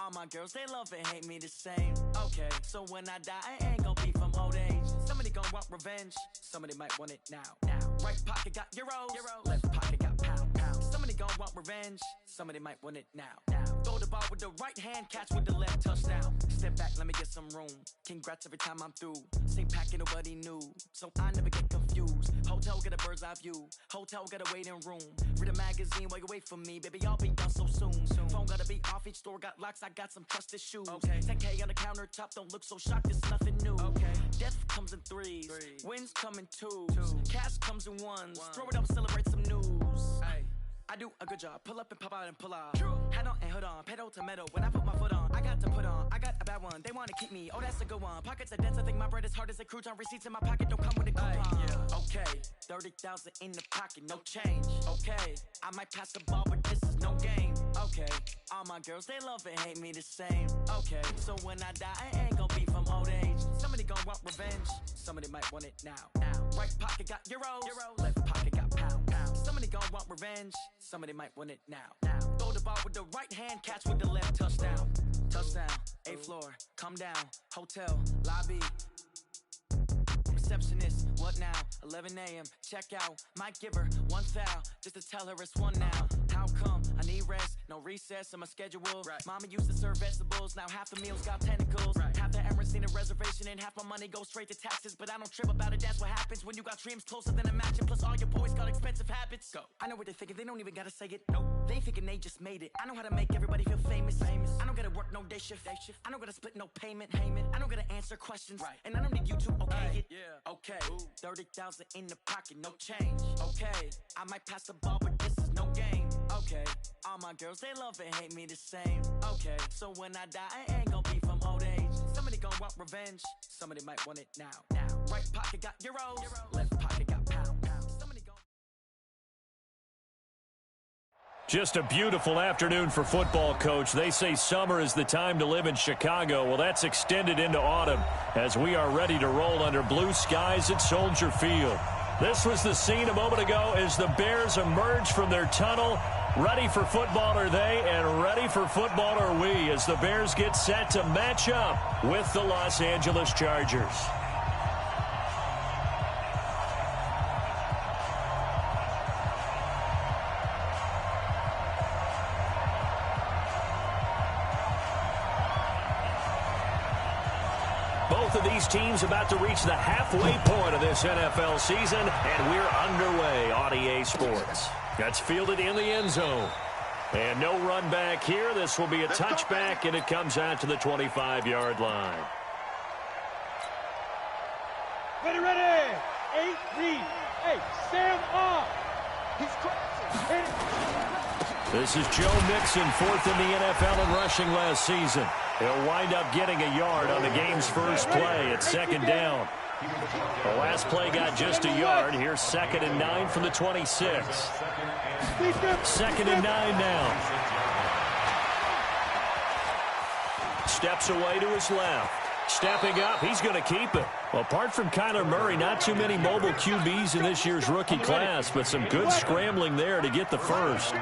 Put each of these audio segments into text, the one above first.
All my girls, they love and hate me the same. Okay, so when I die, I ain't gon' be from old age. Somebody gon' want revenge, somebody might want it now. Right pocket got euros, left pocket got pound. Somebody gon' want revenge, somebody might want it now. Throw the ball with the right hand, catch with the left, touchdown. Step back, let me get some room. Congrats every time I'm through. Same packet, nobody knew, so I never get confused. Hotel got a bird's eye view, hotel got a waiting room. Read a magazine while you wait for me, baby, I'll be done so soon. Phone gotta be off, each store got locks, I got some trusted shoes. 10K on the countertop, don't look so shocked, it's nothing new. Death comes in threes, wins come in twos, cash comes in ones. Throw it up, celebrate some news. I do a good job, pull up and pop out and pull out. Hat on and hood on, pedal to metal. When I put my foot on, I got to put on. I got a bad one, they wanna keep me. Oh, that's a good one. Pockets are dense, I think my bread is hard as a crouton. Receipts in my pocket don't come with a coupon. Okay, 30,000 in the pocket, no change. Okay, I might pass the ball, but this is no game. Okay, all my girls, they love and hate me the same. Okay, so when I die, I ain't gon' be from old age. Somebody gon' want revenge, somebody might want it now. Right pocket got euros, left pocket got pound. Somebody gon' want revenge, somebody might want it now. Throw the ball with the right hand, catch with the left, touchdown. Touchdown, 8th floor, come down, hotel, lobby. Receptionist, what now? 11 a.m., check out. Might give her one foul, just to tell her it's one now. How come? I need rest, no recess in my schedule. Mama used to serve vegetables, now half the meals got tentacles. Half the Emirates need a reservation and half my money goes straight to taxes. But I don't trip about it, that's what happens when you got dreams closer than a matching. Plus all your boys got expensive habits. Go. I know what they're thinking, they don't even gotta say it. Nope. They thinking they just made it. I know how to make everybody feel famous. I don't gotta work no day shift. I don't gotta split no payment. I don't gotta answer questions. And I don't need you to okay it. Okay, 30,000 in the pocket, no change. Okay, I might pass the ball, but this is no game. Okay, all my girls, they love and hate me the same. Okay, so when I die, I ain't gon' be from old age. Somebody gon' want revenge, somebody might want it now. Right pocket got euros, left pocket got pound. Somebody gon' Just a beautiful afternoon for football, Coach. They say summer is the time to live in Chicago. Well, that's extended into autumn as we are ready to roll under blue skies at Soldier Field. This was the scene a moment ago as the Bears emerge from their tunnel. Ready for football are they, and ready for football are we as the Bears get set to match up with the Los Angeles Chargers. Both of these teams about to reach the halfway point of this NFL season, and we're underway on EA Sports. That's fielded in the end zone. And no run back here. This will be a touchback, and it comes out to the 25-yard line. Ready. 8-3. Hey, Sam off. He's crossing. This is Joe Mixon, 4th in the NFL in rushing last season. He'll wind up getting a yard on the game's first play at 2nd down. The last play got just a yard. Here's 2nd and 9 from the 26. 2nd and 9 now. Steps away to his left. Stepping up, he's going to keep it. Well, apart from Kyler Murray, not too many mobile QBs in this year's rookie class, but some good scrambling there to get the first.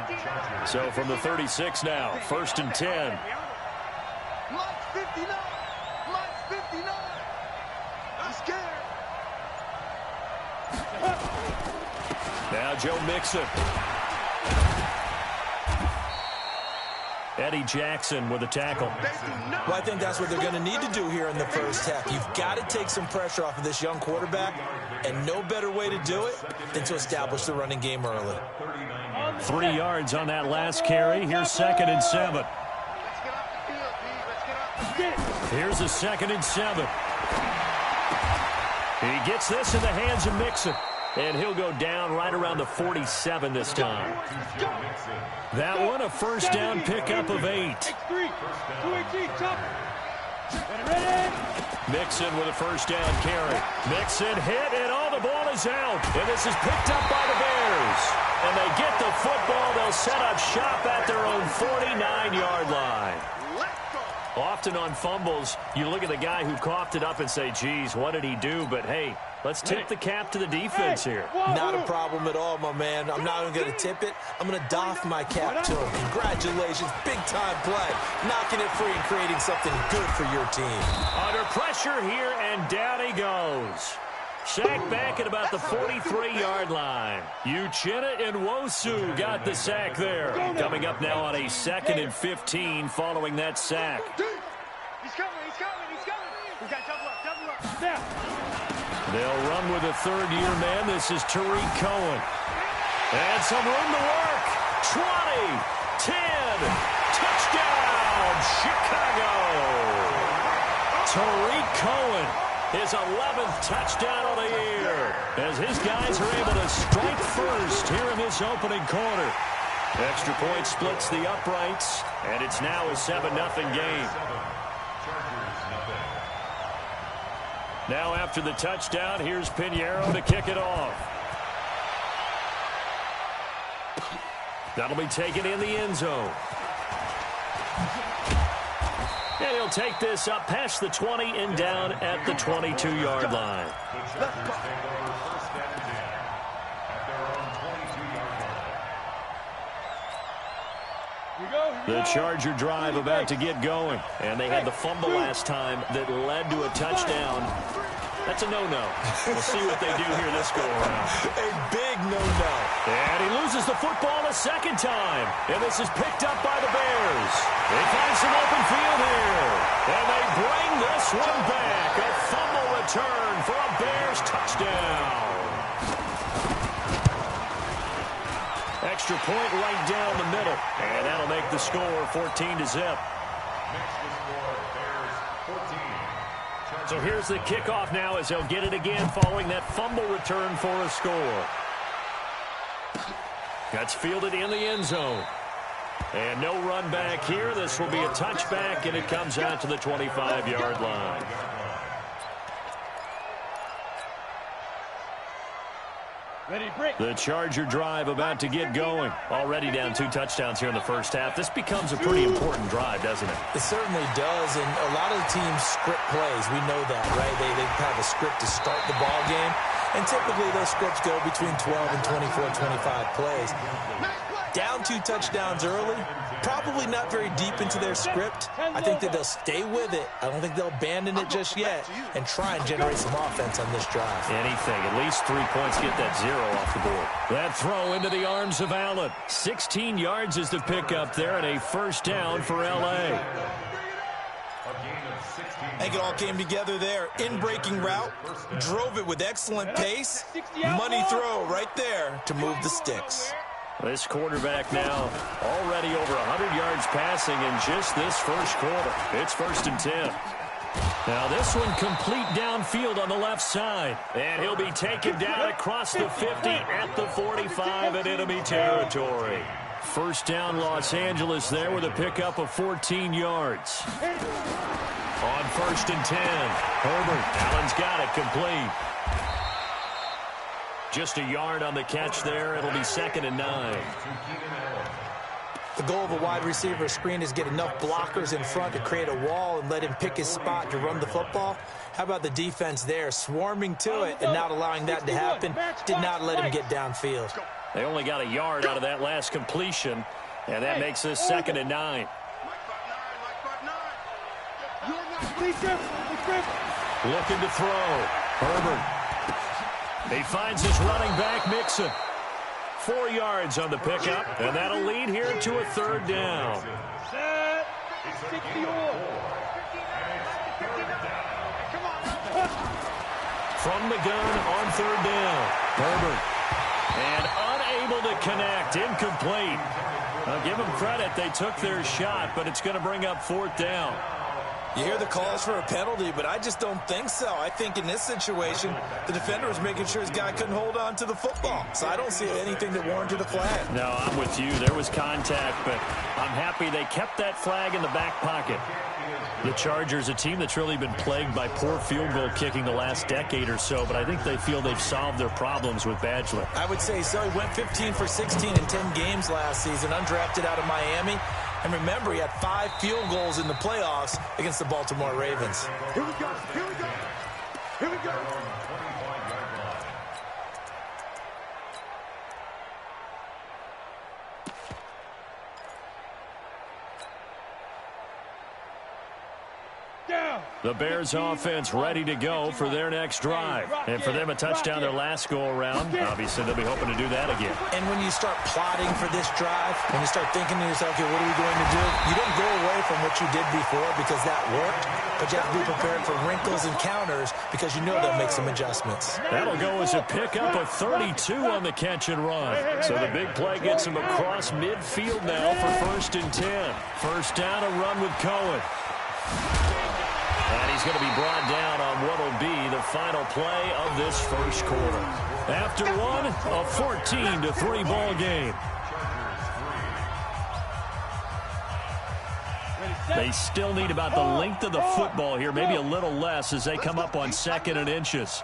So from the 36 now, 1st and 10. Mike 59. Mike 59. I'm scared. Now Joe Mixon. Eddie Jackson with a tackle. Well, I think that's what they're going to need to do here in the first half. You've got to take some pressure off of this young quarterback, and no better way to do it than to establish the running game early. 3 yards on that last carry. Here's 2nd and 7. Here's a 2nd and 7. He gets this in the hands of Mixon. And he'll go down right around the 47 this time. That one, a first down pickup of 8. Mixon with a first down carry. Mixon hit, and all the ball is out. And this is picked up by the Bears. And they get the football. They'll set up shop at their own 49-yard line. Often on fumbles, you look at the guy who coughed it up and say, geez, what did he do? But, hey, let's tip the cap to the defense here. Not a problem at all, my man. I'm not even going to tip it. I'm going to doff my cap to him. Congratulations. Big-time play. Knocking it free and creating something good for your team. Under pressure here, and down he goes. Sack back at about the 43-yard line. Uchenna Nwosu got the sack there. Coming up now on a 2nd and 15 following that sack. He's coming. We got double up. Snap. They'll run with a third-year man. This is Tariq Cohen. And some room to work. 20, 10, touchdown, Chicago. Tariq Cohen, his 11th touchdown of the year, as his guys are able to strike first here in this opening quarter. Extra point splits the uprights, and it's now a 7-0 game. Now after the touchdown, here's Pinheiro to kick it off. That'll be taken in the end zone. And he'll take this up past the 20 and down at the 22-yard line. The Charger drive about to get going. And they had the fumble last time that led to a touchdown. That's a no-no. We'll see what they do here this go-around. A big no-no. And he loses the football a second time. And this is picked up by the Bears. They find some open field here. And they bring this one back. A fumble return for a Bears touchdown. Extra point right down the middle. And that'll make the score 14-0. So here's the kickoff now as they'll get it again following that fumble return for a score. That's fielded in the end zone. And no run back here. This will be a touchback, and it comes out to the 25-yard line. The Charger drive about to get going. Already down 2 touchdowns here in the first half. This becomes a pretty important drive, doesn't it? It certainly does, and a lot of teams script plays. We know that, right? They have a script to start the ball game, and typically those scripts go between 12 and 24, 25 plays. Down 2 touchdowns early, probably not very deep into their script. I think that they'll stay with it. I don't think they'll abandon it just yet and try and generate some offense on this drive. Anything. At least 3 points, get that 0 off the board. That throw into the arms of Allen. 16 yards is the pickup there and a first down for L.A. I think it all came together there. In-breaking route, drove it with excellent pace. Money throw right there to move the sticks. This quarterback now already over 100 yards passing in just this first quarter. It's 1st and 10. Now this one complete downfield on the left side. And he'll be taken down across the 50 at the 45 in enemy territory. First down Los Angeles there with a pickup of 14 yards. On 1st and 10, Herbert. Allen's got it complete. Just a yard on the catch there. It'll be 2nd and 9. The goal of a wide receiver screen is get enough blockers in front to create a wall and let him pick his spot to run the football. How about the defense there, swarming to it and not allowing that to happen? Did not let him get downfield. They only got a yard out of that last completion, and that makes this 2nd and 9. Looking to throw. Herbert. He finds his running back, Mixon. 4 yards on the pickup, and that'll lead here to a 3rd down. From the gun on 3rd down. Herbert. And unable to connect. Incomplete. I'll give them credit. They took their shot, but it's going to bring up 4th down. You hear the calls for a penalty, but I just don't think so. I think in this situation, the defender was making sure his guy couldn't hold on to the football. So I don't see anything that warranted a flag. No, I'm with you. There was contact, but I'm happy they kept that flag in the back pocket. The Chargers, a team that's really been plagued by poor field goal kicking the last decade or so, but I think they feel they've solved their problems with Badgley. I would say so. He went 15 for 16 in 10 games last season, undrafted out of Miami. And remember, he had 5 field goals in the playoffs against the Baltimore Ravens. Here we go. Here we go. Here we go. The Bears offense ready to go for their next drive. And for them, a touchdown their last go-around. Obviously, they'll be hoping to do that again. And when you start plotting for this drive, when you start thinking to yourself, okay, what are we going to do? You don't go away from what you did before because that worked, but you have to be prepared for wrinkles and counters because you know they'll make some adjustments. That'll go as a pickup of 32 on the catch and run. So the big play gets him across midfield now for 1st and 10. First down, a run with Cohen. And he's going to be brought down on what will be the final play of this first quarter. After one, a 14-3 ball game. They still need about the length of the football here, maybe a little less as they come up on 2nd and inches.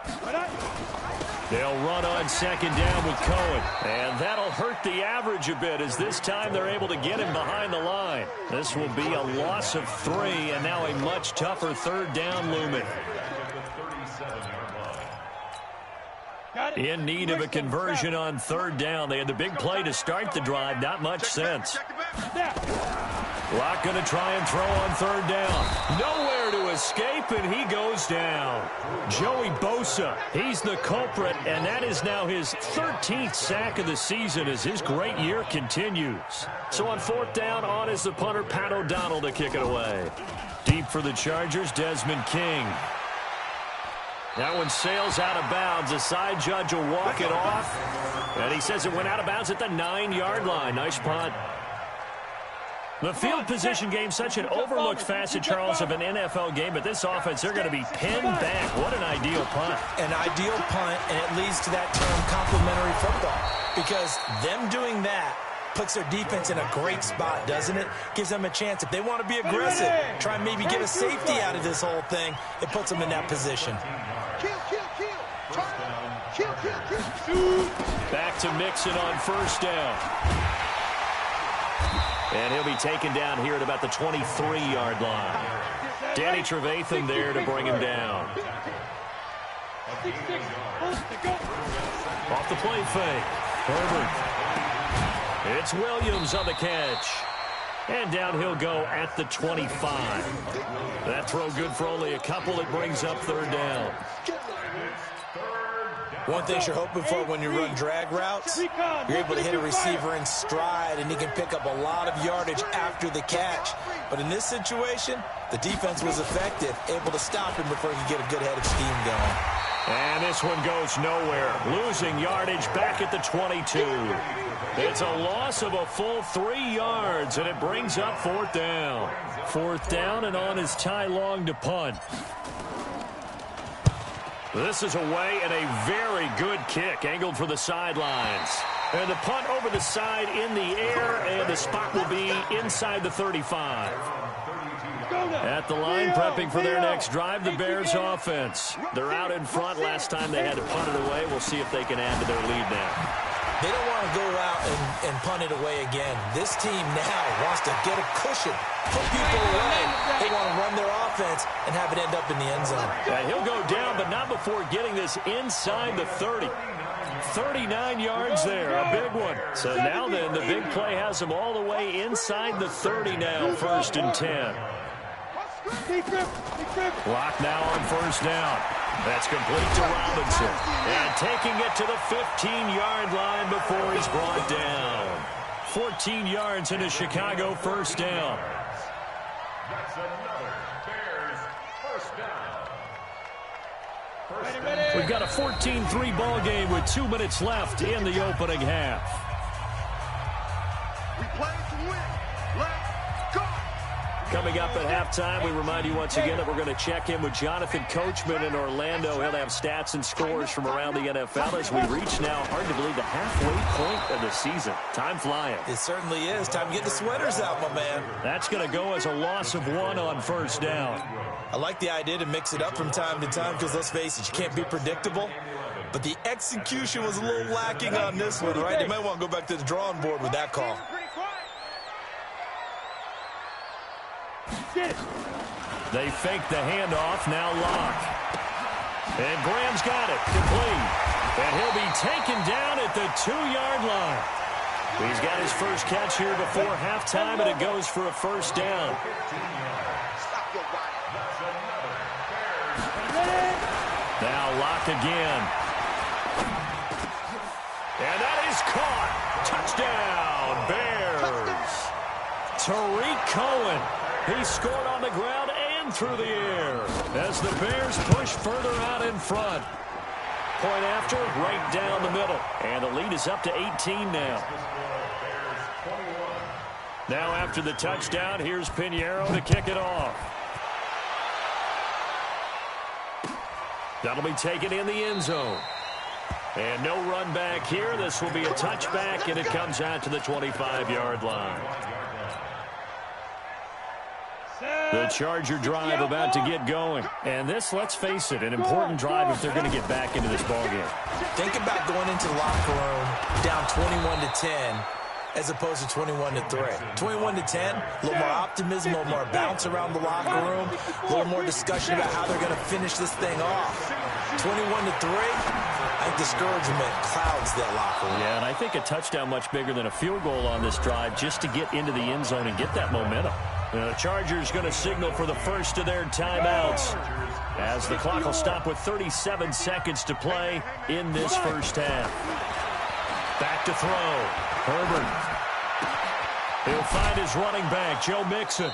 They'll run on 2nd down with Cohen. And that'll hurt the average a bit as this time they're able to get him behind the line. This will be a loss of 3 and now a much tougher 3rd down looming. In need of a conversion on 3rd down. They had the big play to start the drive. Not much sense. Locke going to try and throw on 3rd down. Nowhere to escape, and he goes down. Joey Bosa, he's the culprit, and that is now his 13th sack of the season as his great year continues. So on 4th down, on is the punter, Pat O'Donnell, to kick it away. Deep for the Chargers, Desmond King. That one sails out of bounds. The side judge will walk it off, and he says it went out of bounds at the 9-yard line. Nice punt. The field position game, such an overlooked facet, Charles, of an NFL game, but this offense, they're going to be pinned back. What an ideal punt. An ideal punt, and it leads to that term complementary football, because them doing that puts their defense in a great spot, doesn't it? Gives them a chance. If they want to be aggressive, try and maybe get a safety out of this whole thing, it puts them in that position. Back to Mixon on 1st down. And he'll be taken down here at about the 23-yard line. Danny Trevathan there to bring him down. Off the play fake. Herbert. It's Williams on the catch. And down he'll go at the 25. That throw good for only a couple. It brings up 3rd down. One thing you're hoping for when you run drag routes, you're able to hit a receiver in stride, and he can pick up a lot of yardage after the catch. But in this situation, the defense was effective, able to stop him before he could get a good head of steam going. And this one goes nowhere. Losing yardage back at the 22. It's a loss of a full 3 yards, and it brings up 4th down. 4th down, and on is Ty Long to punt. This is away and a very good kick, angled for the sidelines. And the punt over the side in the air, and the spot will be inside the 35. At the line, prepping for their next drive, the Bears offense. They're out in front. Last time they had to punt it away. We'll see if they can add to their lead now. They don't want to go out and punt it away again. This team now wants to get a cushion, put people away. They want to run their offense and have it end up in the end zone. Yeah, he'll go down, but not before getting this inside the 30. 39 yards there, a big one. So now then, the big play has him all the way inside the 30 now, 1st and 10. Clock now on 1st down. That's complete to Robinson. And taking it to the 15-yard line before he's brought down. 14 yards into Chicago, 1st down. That's another Bears 1st down. We've got a 14-3 ball game with 2 minutes left in the opening half. We play to win. Let's go. Coming up at halftime, we remind you once again that we're going to check in with Jonathan Coachman in Orlando. He'll have stats and scores from around the NFL as we reach now, hard to believe, the halfway point of the season. Time flying. It certainly is. Time to get the sweaters out, my man. That's going to go as a loss of 1 on 1st down. I like the idea to mix it up from time to time because, let's face it, you can't be predictable. But the execution was a little lacking on this one, right? They might want to go back to the drawing board with that call. They fake the handoff, now Locke. And Graham's got it, complete. And he'll be taken down at the 2-yard line. He's got his first catch here before halftime, and it goes for a first down. Now Locke again. And that is caught. Touchdown, Bears. Tariq Cohen. He scored on the ground and through the air as the Bears push further out in front. Point after, right down the middle. And the lead is up to 18 now. Now after the touchdown, here's Pinheiro to kick it off. That'll be taken in the end zone. And no run back here. This will be a touchback, and it comes out to the 25-yard line. The Charger drive about to get going. And this, let's face it, an important drive if they're going to get back into this ballgame. Think about going into the locker room down 21-10 as opposed to 21-3. 21-10, a little more optimism, a little more bounce around the locker room, a little more discussion about how they're going to finish this thing off. 21-3, I think discouragement clouds that locker room. Yeah, and I think a touchdown much bigger than a field goal on this drive just to get into the end zone and get that momentum. The Chargers going to signal for the first of their timeouts as the clock will stop with 37 seconds to play in this first half. Back to throw. Herbert. He'll find his running back, Joe Mixon.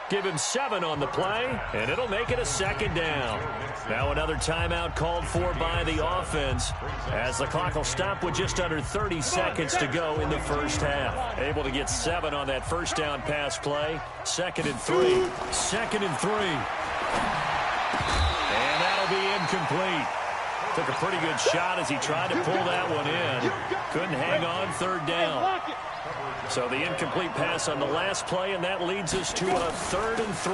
Give him 7 on the play, and it'll make it a second down. Now another timeout called for by the offense as the clock will stop with just under 30 seconds to go in the first half. Able to get 7 on that first down pass play. 2nd and 3. 2nd and 3. And that'll be incomplete. Took a pretty good shot as he tried to pull that one in. Couldn't hang on, 3rd down. So the incomplete pass on the last play, and that leads us to a 3rd and 3.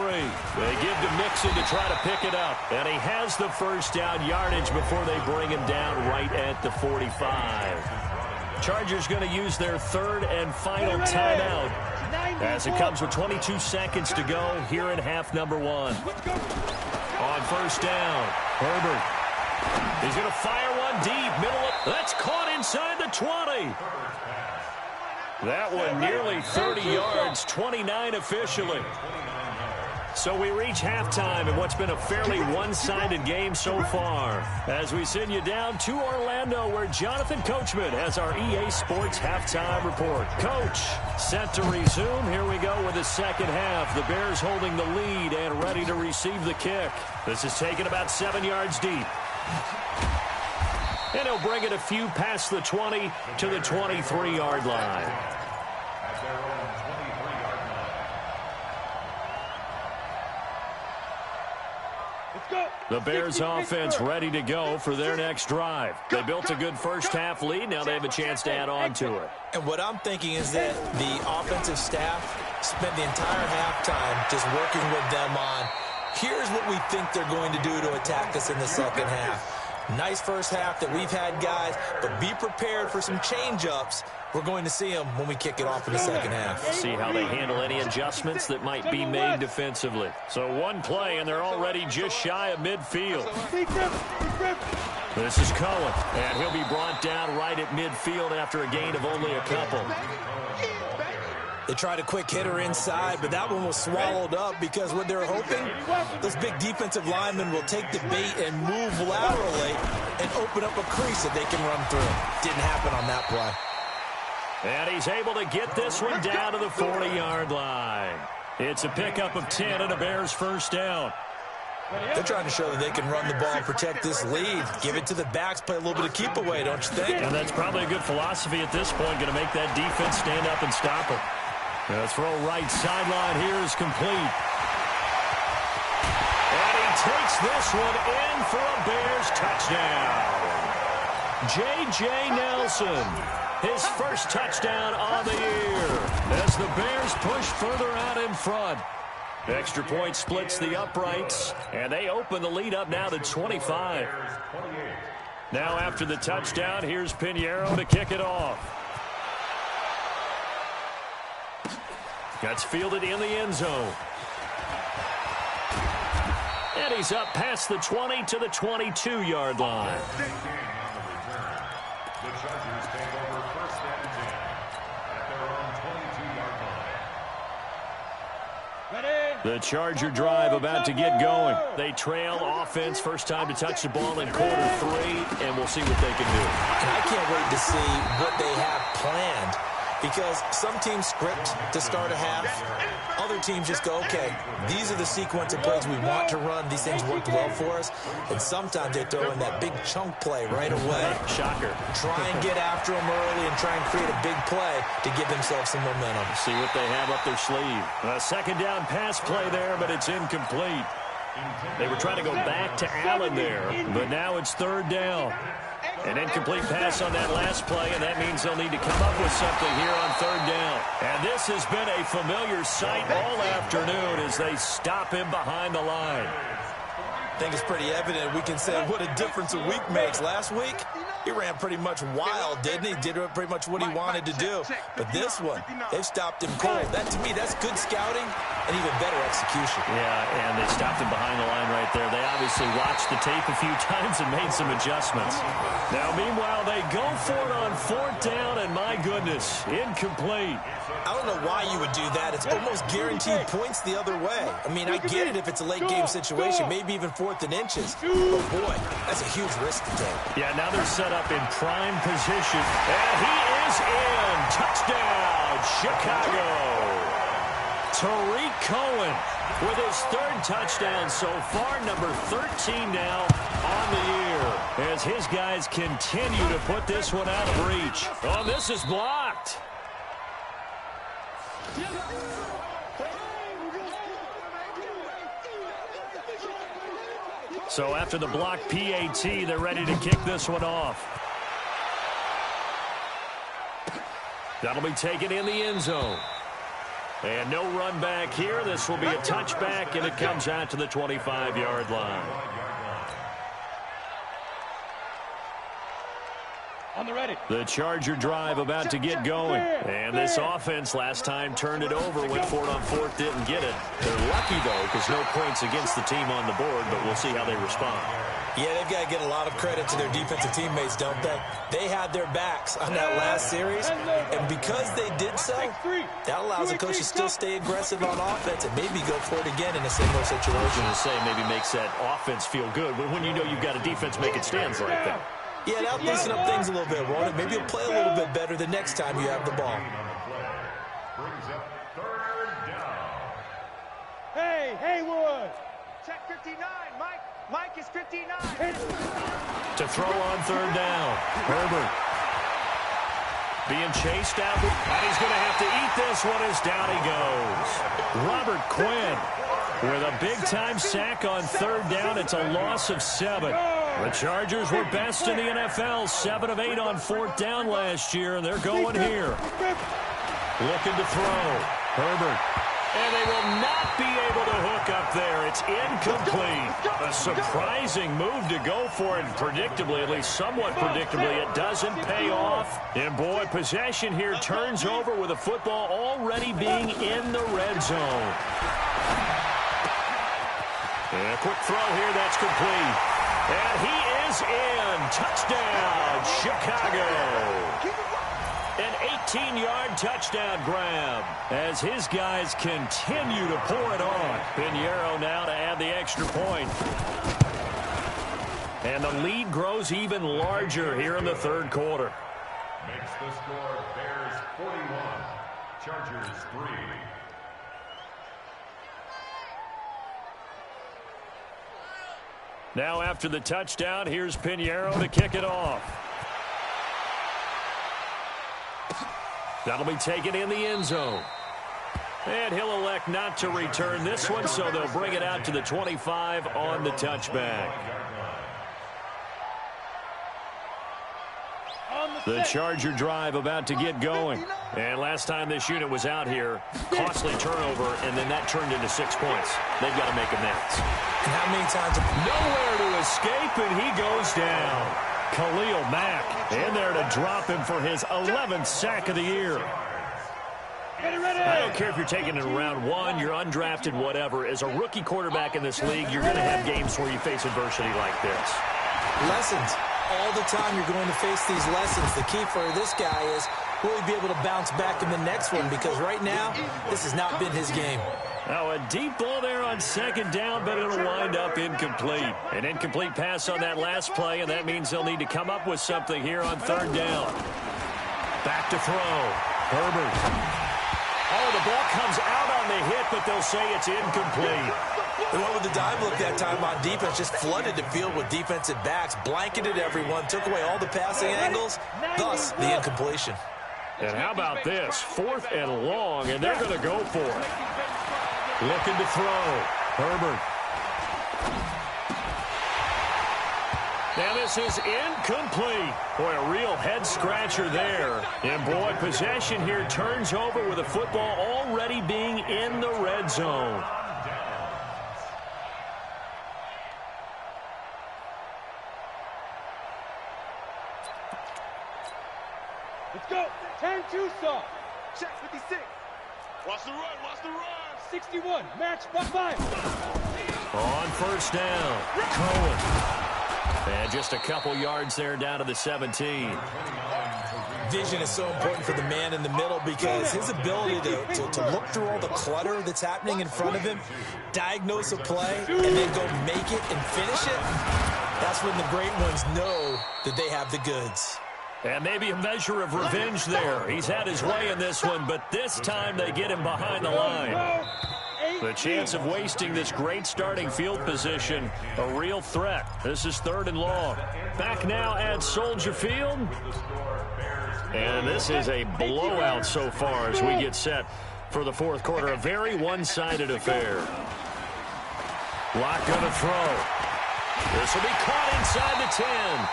They give to Mixon to try to pick it up. And he has the first down yardage before they bring him down right at the 45. Chargers going to use their 3rd and final timeout as it comes with 22 seconds to go here in half number 1. On first down, Herbert. He's going to fire one deep, middle of, that's caught inside the 20. That one nearly 30 yards, 29 officially. So we reach halftime in what's been a fairly one-sided game so far as we send you down to Orlando where Jonathan Coachman has our EA Sports halftime report. Coach, set to resume. Here we go with the second half. The Bears holding the lead and ready to receive the kick. This is taken about 7 yards deep. And he'll bring it a few past the 20 to the 23-yard line. The Bears offense ready to go for their next drive. They built a good first half lead. Now they have a chance to add on to it. And what I'm thinking is that the offensive staff spent the entire halftime just working with them on, here's what we think they're going to do to attack us in the second half. Nice first half that we've had, guys, but be prepared for some change-ups. We're going to see them when we kick it off in the second half. See how they handle any adjustments that might be made defensively. So one play, and they're already just shy of midfield. This is Cohen, and he'll be brought down right at midfield after a gain of only a couple. They tried a quick hitter inside, but that one was swallowed up because what they're hoping, those big defensive linemen will take the bait and move laterally and open up a crease that they can run through. Didn't happen on that play. And he's able to get this one down to the 40-yard line. It's a pickup of 10 and a Bears first down. They're trying to show that they can run the ball and protect this lead. Give it to the backs, play a little bit of keep away, don't you think? And that's probably a good philosophy at this point, going to make that defense stand up and stop it. The throw right sideline here is complete. And he takes this one in for a Bears touchdown. J.J. Nelson, his first touchdown on the year as the Bears push further out in front. Extra point splits the uprights, and they open the lead up now to 25. Now after the touchdown, here's Pinheiro to kick it off. Gets fielded in the end zone. And he's up past the 20 to the 22-yard line. The Chargers take over first and 10 at their own 22-yard line. Ready? The Charger drive about to get going. They trail offense, first time to touch the ball in quarter 3, and we'll see what they can do. And I can't wait to see what they have planned, because some teams script to start a half. Other teams just go, okay, these are the sequence of plays we want to run. These things worked well for us. And sometimes they throw in that big chunk play right away. Shocker. Try and get after them early and try and create a big play to give themselves some momentum. See what they have up their sleeve. A second down pass play there, but it's incomplete. They were trying to go back to Allen there, but now it's third down. An incomplete pass on that last play, and that means they'll need to come up with something here on third down. And this has been a familiar sight all afternoon as they stop him behind the line. I think it's pretty evident. We can say what a difference a week makes. Last week, he ran pretty much wild, didn't he? Did pretty much what he wanted to do. But this one, they've stopped him cold. That, to me, that's good scouting and even better execution. Yeah, and they stopped him behind the line right there. They obviously watched the tape a few times and made some adjustments. Now, meanwhile, they go for it on fourth down, and my goodness, incomplete. I don't know why you would do that. It's almost guaranteed points the other way. I mean, I get it if it's a late-game situation, maybe even 4th and inches. But, boy, that's a huge risk to take. Yeah, now they're set up in prime position. And he is in. Touchdown, Chicago. Tariq Cohen with his 3rd touchdown so far, number 13 now on the year, as his guys continue to put this one out of reach. Oh, this is blocked. So after the block PAT, they're ready to kick this one off. That'll be taken in the end zone. And no run back here. This will be a touchback, and it comes out to the 25-yard line. On the ready. The Charger drive about to get going. And this offense last time turned it over, went for it on 4th, didn't get it. They're lucky, though, because no points against the team on the board, but we'll see how they respond. Yeah, they've got to get a lot of credit to their defensive teammates, don't they? They had their backs on that last series, and because they did so, that allows the coach to still stay aggressive on offense and maybe go for it again in a similar situation. I was going to say, maybe makes that offense feel good, but when you know you've got a defense making stands like that. Yeah, that'll loosen up things a little bit, won't it? Maybe you'll play a little bit better the next time you have the ball. Brings up 3rd down. Hey, Haywood. Check 59, Mike. Mike is 59. To throw on 3rd down, Herbert being chased out, and he's going to have to eat this one as down he goes. Robert Quinn with a big-time sack on 3rd down. It's a loss of 7. The Chargers were best in the NFL, 7 of 8 on 4th down last year, and they're going here. Looking to throw. Herbert. And they will not be able to hook up there. It's incomplete. A surprising move to go for it. Predictably, at least somewhat predictably, it doesn't pay off. And boy, possession here turns over with the football already being in the red zone. And a quick throw here, that's complete. And he is in. Touchdown, Chicago. An 18-yard touchdown grab as his guys continue to pour it on. Pinheiro now to add the extra point. And the lead grows even larger here in the 3rd quarter. Makes the score Bears 41, Chargers 3. Now after the touchdown, here's Pinheiro to kick it off. That'll be taken in the end zone. And he'll elect not to return this one, so they'll bring it out to the 25 on the touchback. The Charger drive about to get going. And last time this unit was out here, costly turnover, and then that turned into 6 points. They've got to make amends. And how many times? Nowhere to escape, and he goes down. Khalil Mack in there to drop him for his 11th sack of the year. I don't care if you're taking it in round 1, you're undrafted, whatever. As a rookie quarterback in this league, you're going to have games where you face adversity like this. Lessons. All the time you're going to face these lessons. The key for this guy is will he be able to bounce back in the next one, because right now, this has not been his game. Now a deep ball there on second down, but it'll wind up incomplete. An incomplete pass on that last play, and that means they'll need to come up with something here on third down. Back to throw. Herbert. Oh, the ball comes out on the hit, but they'll say it's incomplete. They went with the dive look that time on defense, just flooded the field with defensive backs, blanketed everyone, took away all the passing angles, thus the incompletion. And how about this? 4th and long, and they're going to go for it. Looking to throw. Herbert. Now this is incomplete. Boy, a real head-scratcher there. And boy, possession here turns over with the football already being in the red zone. Let's go. 10 Tucson. Check 56. Watch the run. Watch the run. 61. Match 5. On first down, Cohen. And just a couple yards there down to the 17. Vision is so important for the man in the middle, because his ability to look through all the clutter that's happening in front of him, diagnose a play, and then go make it and finish it, that's when the great ones know that they have the goods. And maybe a measure of revenge there. He's had his way in this one, but this time they get him behind the line. The chance of wasting this great starting field position, a real threat. This is 3rd and long. Back now at Soldier Field. And this is a blowout so far as we get set for the 4th quarter. A very one-sided affair. Lock going to throw. This will be caught inside the 10.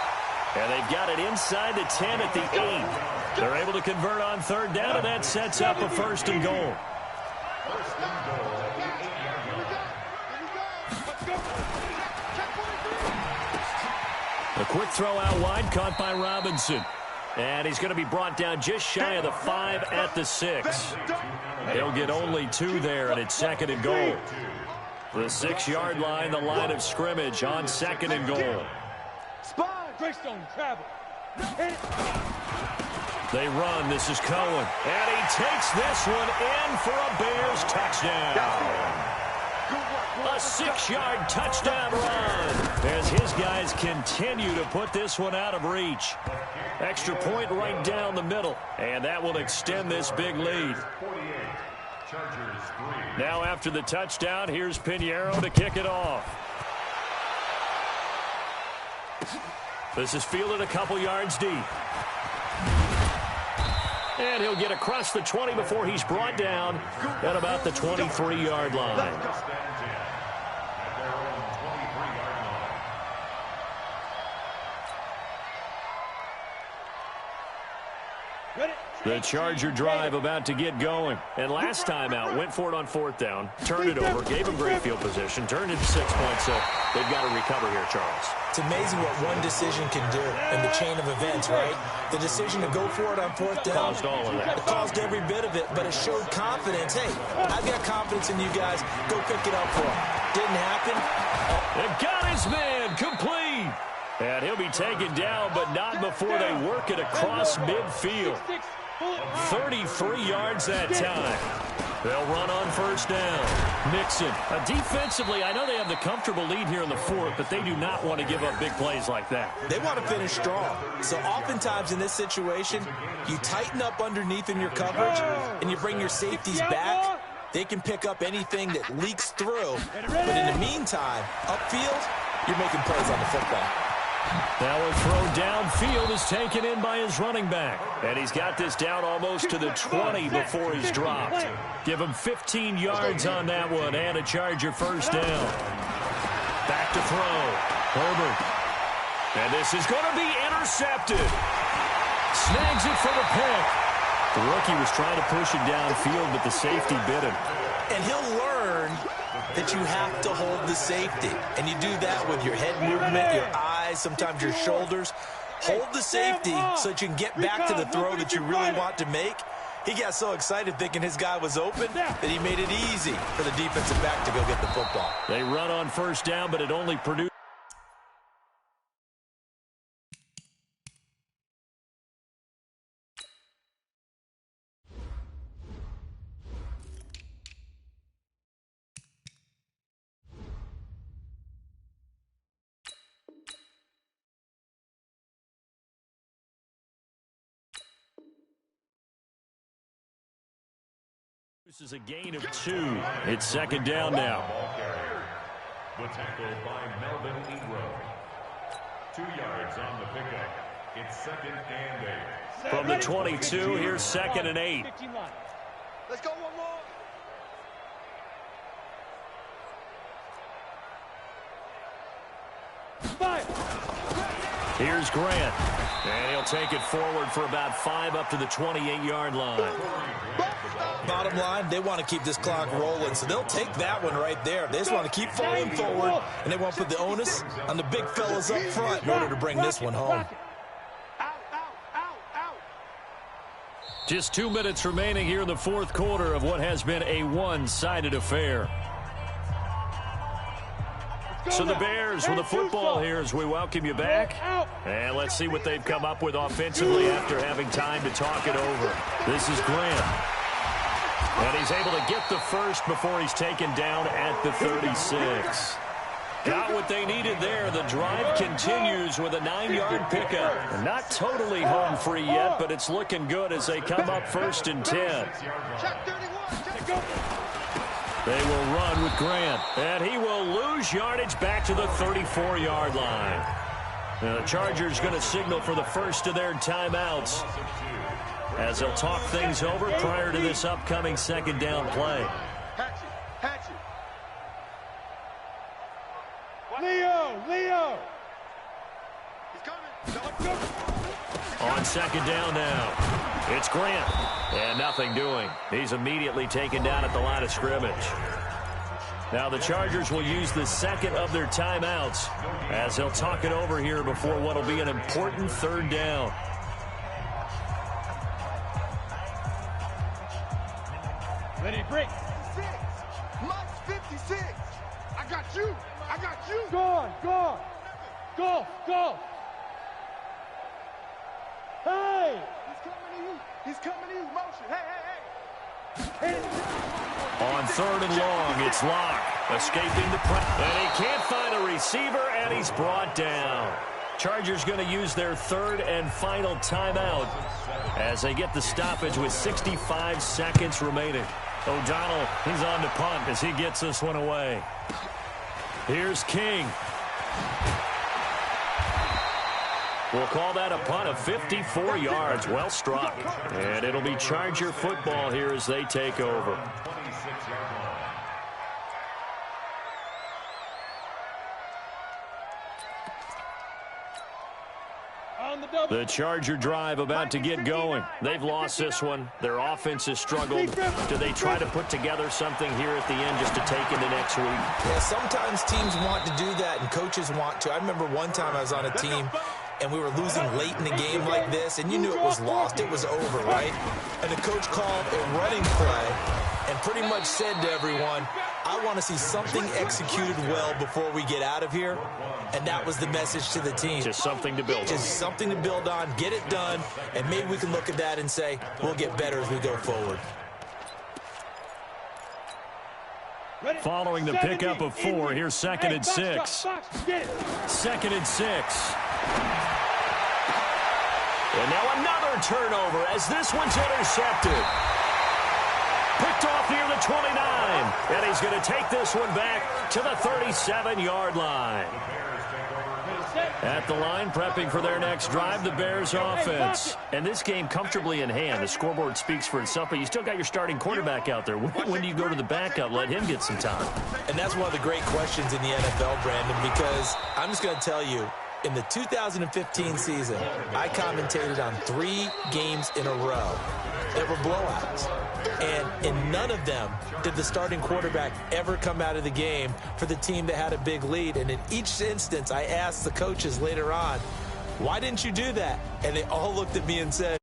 And they've got it inside the 10 at the 8. They're able to convert on third down, and that sets up a 1st and goal. A quick throw out wide, caught by Robinson. And he's going to be brought down just shy of the 5 at the 6. He'll get only 2 there, and it's 2nd and goal. The 6-yard line, the line of scrimmage on 2nd and goal. Greystone travel. They run. This is Cohen. And he takes this one in for a Bears touchdown. A 6-yard touchdown run as his guys continue to put this one out of reach. Extra point right down the middle, and that will extend this big lead. Now after the touchdown, here's Pinheiro to kick it off. This is fielded a couple yards deep. And he'll get across the 20 before he's brought down at about the 23-yard line. The Charger drive about to get going. And last time out, went for it on 4th down, turned it over, gave him great field position, turned it to 6 points, so they've got to recover here, Charles. It's amazing what one decision can do in the chain of events, right? The decision to go for it on 4th down. Caused all of that. It caused every bit of it, but it showed confidence. Hey, I've got confidence in you guys. Go pick it up for him. Didn't happen. It got his man complete. And he'll be taken down, but not before they work it across midfield. 33 yards that time. They'll run on first down. Mixon. Defensively, I know they have the comfortable lead here in the 4th, but they do not want to give up big plays like that. They want to finish strong. So oftentimes in this situation, you tighten up underneath in your coverage, and you bring your safeties back. They can pick up anything that leaks through. But in the meantime, upfield, you're making plays on the football. Now a throw downfield is taken in by his running back. And he's got this down almost to the 20 before he's dropped. Give him 15 yards on that one and a Charger first down. Back to throw. Herbert. And this is going to be intercepted. Snags it for the pick. The rookie was trying to push it downfield, but the safety bit him. And he'll learn that you have to hold the safety. And you do that with your head movement, your eyes, sometimes your shoulders. Hold the safety so that you can get back to the throw that you really want to make. He got so excited thinking his guy was open that he made it easy for the defensive back to go get the football. They run on first down, but it only produces This is a gain of 2. It's second down now. The tackle by Melvin Ingram. 2 yards on the pickup. It's second and 8. From the 22, here's second and 8. Let's go one more. Here's Grant. And he'll take it forward for about 5 up to the 28-yard line. Bottom line, they want to keep this clock rolling, so they'll take that one right there. They just want to keep falling forward, and they want to put the onus on the big fellas up front in order to bring this one home. Just 2 minutes remaining here in the fourth quarter of what has been a one-sided affair. So the Bears with the football here as we welcome you back. And let's see what they've come up with offensively after having time to talk it over. This is Grant. And he's able to get the first before he's taken down at the 36. Got what they needed there. The drive continues with a 9-yard pickup. And not totally home free yet, but it's looking good as they come up first and 10. They will run with Grant, and he will lose yardage back to the 34-yard line. Now the Chargers going to signal for the first of their timeouts as they'll talk things over prior to this upcoming second down play. Leo! On second down now, it's Grant, and nothing doing. He's immediately taken down at the line of scrimmage. Now the Chargers will use the second of their timeouts as they'll talk it over here before what will be an important third down. Ready, break. 56. Max 56. I got you. Go. Hey. He's coming to you. Motion. Hey. On third and long, it's Locke escaping the pressure. And he can't find a receiver, and he's brought down. Chargers going to use their third and final timeout as they get the stoppage with 65 seconds remaining. O'Donnell, he's on to punt as he gets this one away. Here's King. We'll call that a punt of 54 yards. Well struck. And it'll be Charger football here as they take over. The Charger drive about to get going. They've lost this one. Their offense has struggled. Do they try to put together something here at the end just to take into next week? Yeah, sometimes teams want to do that and coaches want to. I remember one time I was on a team and we were losing late in the game like this, and you knew it was lost, it was over, right? And the coach called a running play and pretty much said to everyone, I want to see something executed well before we get out of here. And that was the message to the team. Just something to build on. Just something to build on, get it done, and maybe we can look at that and say, we'll get better as we go forward. Following the pickup of 4, here's second and 6. Second and 6. And now another turnover as this one's intercepted. Picked off near the 29. And he's going to take this one back to the 37-yard line. At the line, prepping for their next drive, the Bears offense. And this game comfortably in hand. The scoreboard speaks for itself, but you still got your starting quarterback out there. When do you go to the backup? Let him get some time. And that's one of the great questions in the NFL, Brandon, because I'm just going to tell you, in the 2015 season, I commentated on 3 games in a row that were blowouts. And in none of them did the starting quarterback ever come out of the game for the team that had a big lead. And in each instance, I asked the coaches later on, why didn't you do that? And they all looked at me and said,